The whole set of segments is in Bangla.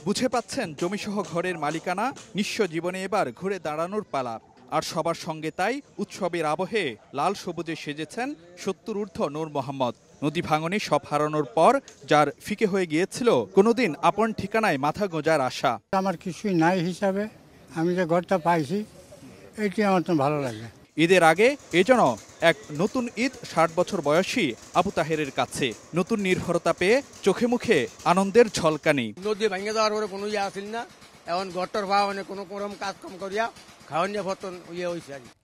বুঝে পাচ্ছেন জমিসহ ঘরের মালিকানা নিঃস্ব জীবনে এবার ঘুরে দাঁড়ানোর পালা। আর সবার সঙ্গে তাই উৎসবের আবহে লাল সবুজে সেজেছেন ৭০ ঊর্ধ্ব নূর মোহাম্মদ। নদী ভাঙনে সব হারানোর পর যার ফিকে হয়ে গিয়েছিল কোনোদিন আপন ঠিকানায় মাথা গোঁজার আশা। আমার কিছুই নাই হিসাবে আমি যে ঘরটা পাইছি এটি আমার তো ভালো লাগে। ঈদের আগে এজন্য এক নতুন ঈদ ৬০ বছর বয়সী আবু তাহেরের কাছে নতুন নির্ভরতা পেয়ে চোখে মুখে আনন্দের ঝলকানি। নদী ভেঙে যাওয়ার পরে কোনো আসেন না, এখন ঘরটার ভাব কোনো রকম কাজ কাম করিয়া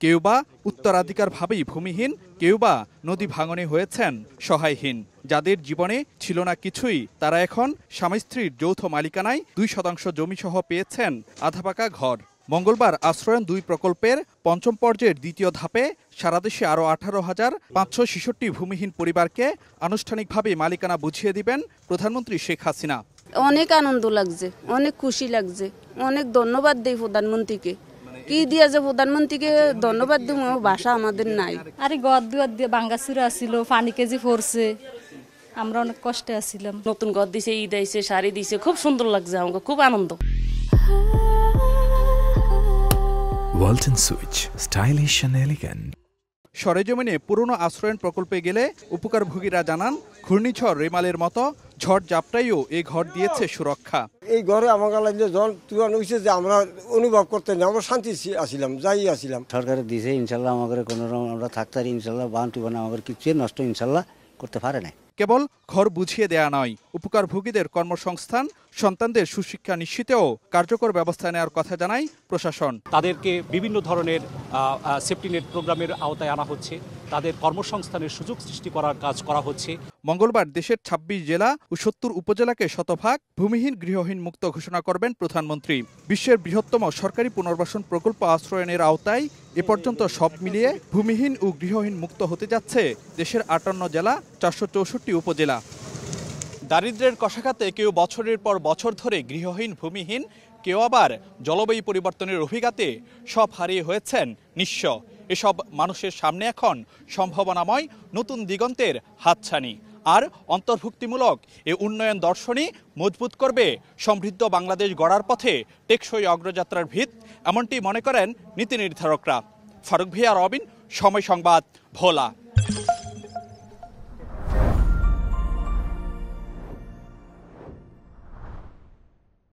কেউ বা উত্তরাধিকার ভাবেই ভূমিহীন, কেউ বা নদী ভাঙনে হয়েছেন সহায়হীন। যাদের জীবনে ছিল না কিছুই তারা এখন স্বামী স্ত্রীর যৌথ মালিকানায় ২% জমিসহ পেয়েছেন আধাপাকা ঘর। মঙ্গলবার আশ্রয়ন ২ প্রকল্পের পঞ্চম পর্যায়ের দ্বিতীয় ধাপে সারা দেশে আরও ১৮,৫৬৬ ভূমিহীন পরিবারকে আনুষ্ঠানিকভাবে মালিকানা বুঝিয়ে দিবেন প্রধানমন্ত্রী শেখ হাসিনা। অনেক আনন্দ লাগছে, অনেক খুশি লাগছে, অনেক ধন্যবাদ দেই প্রধানমন্ত্রীকে। কি দিয়া যে প্রধানমন্ত্রীকে ধন্যবাদ দিব ভাষা আমাদের নাই। আরে গদ দুয়ার দিয়ে বাঙ্গাসুরা আসিল, পানি কেজি পড়ছে, আমরা অনেক কষ্টে আছিলাম। নতুন ঘর দিছে, ঈদ আইছে, শাড়ি দিছে, খুব সুন্দর লাগছে, আমাকে খুব আনন্দ। Walton switch, stylish and elegant. সরেজমিনে পুরনো আশ্রয়ন প্রকল্পে গেলে উপকারভোগীরা জানান ঘূর্ণিঝড় রেমালের মতো ঝড় জাপটাইও এই ঘর দিয়েছে সুরক্ষা। এই ঘরে আমার লাগলে জল তুফান হয়েছে যে আমরা অনুভব করতে না, আমরা শান্তি আসিলাম, যাই আসিলাম। সরকারের দিছে ইনশাল্লাহ আমাদের কোনো আমরা থাকতে পারি ইনশাল্লাহ, বান টুবান আমাদের কিছু নষ্ট ইনশাল্লাহ করতে পারে না। কেবল ঘর বুঝিয়ে দেয়া নয়, উপকারভোগীদের কর্মসংস্থান, সন্তানদের সুশিক্ষা নিশ্চিতেও কার্যকর ব্যবস্থা নেওয়ার কথা জানায় প্রশাসন। তাদেরকে বিভিন্ন ধরনের সেফটি নেট প্রোগ্রামের আওতায় আনা হচ্ছে, তাদের কর্মসংস্থানের সুযোগ সৃষ্টি করার কাজ করা হচ্ছে। মঙ্গলবার দেশের ২৬ জেলা ও ৭০ উপজেলাকে শতভাগ ভূমিহীন গৃহহীন মুক্ত ঘোষণা করবেন প্রধানমন্ত্রী। বিশ্বের বৃহত্তম সরকারি পুনর্বাসন প্রকল্প আশ্রয়নের আওতায় এ পর্যন্ত সব মিলিয়ে ভূমিহীন ও গৃহহীন মুক্ত হতে যাচ্ছে দেশের ৫৮ জেলা, ৪৬৪ উপজেলা। দারিদ্র্যের কষাঘাতে কেউ বছরের পর বছর ধরে গৃহহীন ভূমিহীন, কেউ আবার জলবায়ু পরিবর্তনের অভিঘাতে সব হারিয়ে হয়েছেন নিঃস্ব। এসব মানুষের সামনে এখন সম্ভাবনাময় নতুন দিগন্তের হাতছানি। আর অন্তর্ভুক্তিমূলক এ উন্নয়ন দর্শনই মজবুত করবে সমৃদ্ধ বাংলাদেশ গড়ার পথে টেকসই অগ্রযাত্রার ভিত, এমনটি মনে করেন নীতি নির্ধারকরা। ফারুক ভিয়া, রবিন, সময় সংবাদ, ভোলা।